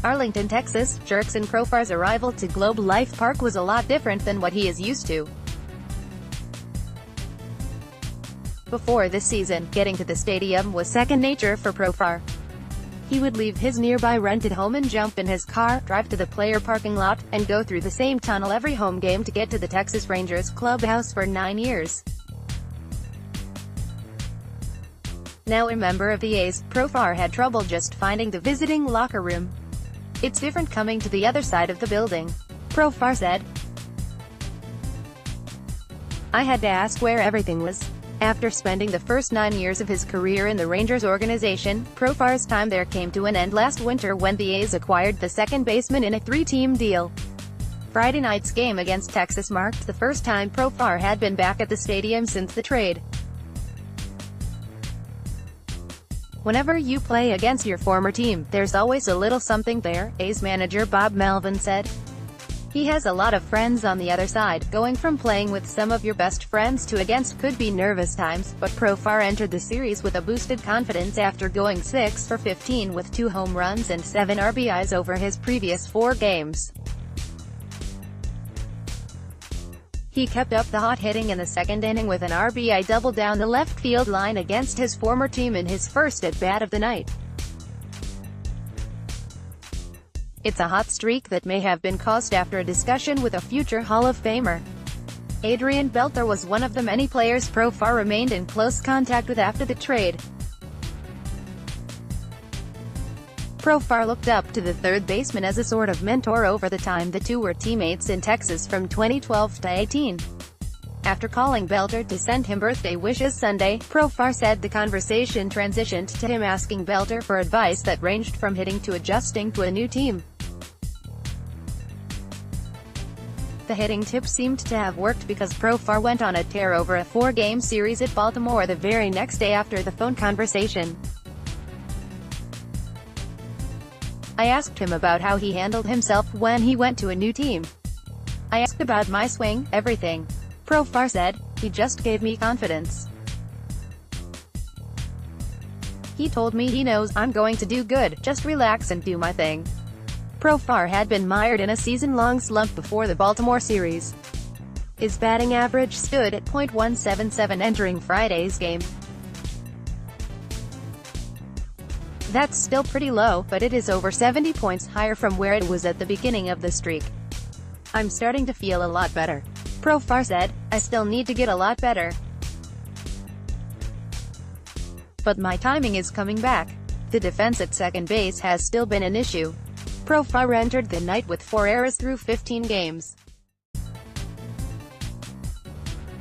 Arlington, Texas, Jurickson Profar's arrival to Globe Life Park was a lot different than what he is used to. Before this season, getting to the stadium was second nature for Profar. He would leave his nearby rented home and jump in his car, drive to the player parking lot, and go through the same tunnel every home game to get to the Texas Rangers clubhouse for 9 years. Now a member of the A's, Profar had trouble just finding the visiting locker room. "It's different coming to the other side of the building," Profar said. "I had to ask where everything was." After spending the first 9 years of his career in the Rangers organization, Profar's time there came to an end last winter when the A's acquired the second baseman in a 3-team deal. Friday night's game against Texas marked the first time Profar had been back at the stadium since the trade. "Whenever you play against your former team, there's always a little something there," A's manager Bob Melvin said. "He has a lot of friends on the other side. Going from playing with some of your best friends to against could be nervous times," but Profar entered the series with a boosted confidence after going 6 for 15 with 2 home runs and 7 RBIs over his previous 4 games. He kept up the hot hitting in the second inning with an RBI double down the left field line against his former team in his first at-bat of the night. "It's a hot streak that may have been caused after a discussion with a future Hall of Famer. Adrian Beltre was one of the many players Profar remained in close contact with after the trade." Profar looked up to the third baseman as a sort of mentor over the time the two were teammates in Texas from 2012 to 18. After calling Beltre to send him birthday wishes Sunday, Profar said the conversation transitioned to him asking Beltre for advice that ranged from hitting to adjusting to a new team. The hitting tip seemed to have worked because Profar went on a tear over a 4-game series at Baltimore the very next day after the phone conversation. "I asked him about how he handled himself when he went to a new team. I asked about my swing, everything," Profar said. "He just gave me confidence. He told me he knows I'm going to do good, just relax and do my thing." Profar had been mired in a season-long slump before the Baltimore series. His batting average stood at .177 entering Friday's game. That's still pretty low, but it is over 70 points higher from where it was at the beginning of the streak. "I'm starting to feel a lot better," Profar said. "I still need to get a lot better. But my timing is coming back. The defense at second base has still been an issue." Profar entered the night with 4 errors through 15 games.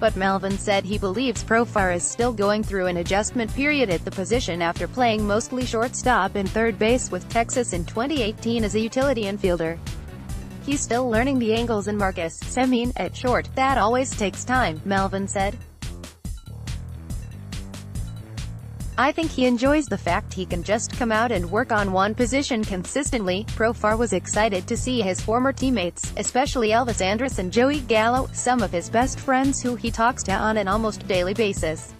But Melvin said he believes Profar is still going through an adjustment period at the position after playing mostly shortstop and third base with Texas in 2018 as a utility infielder. "He's still learning the angles and Marcus Semien at short. That always takes time," Melvin said. "I think he enjoys the fact he can just come out and work on one position consistently." Profar was excited to see his former teammates, especially Elvis Andrus and Joey Gallo, some of his best friends who he talks to on an almost daily basis.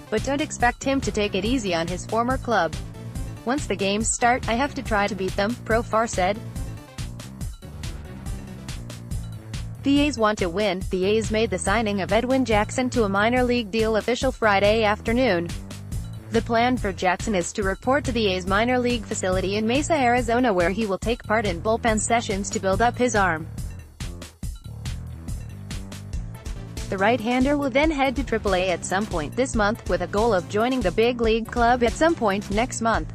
"But don't expect him to take it easy on his former club. Once the games start, I have to try to beat them," Profar said. The A's want to win. The A's made the signing of Edwin Jackson to a minor league deal official Friday afternoon. The plan for Jackson is to report to the A's minor league facility in Mesa, Arizona, where he will take part in bullpen sessions to build up his arm. The right-hander will then head to AAA at some point this month, with a goal of joining the big league club at some point next month.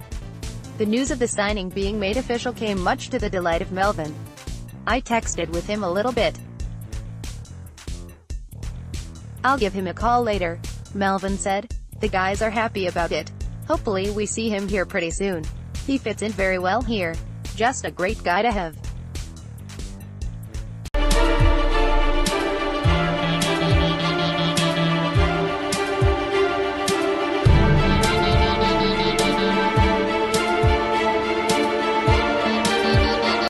The news of the signing being made official came much to the delight of Melvin. "I texted with him a little bit. I'll give him a call later," Melvin said. "The guys are happy about it. Hopefully we see him here pretty soon. He fits in very well here. Just a great guy to have."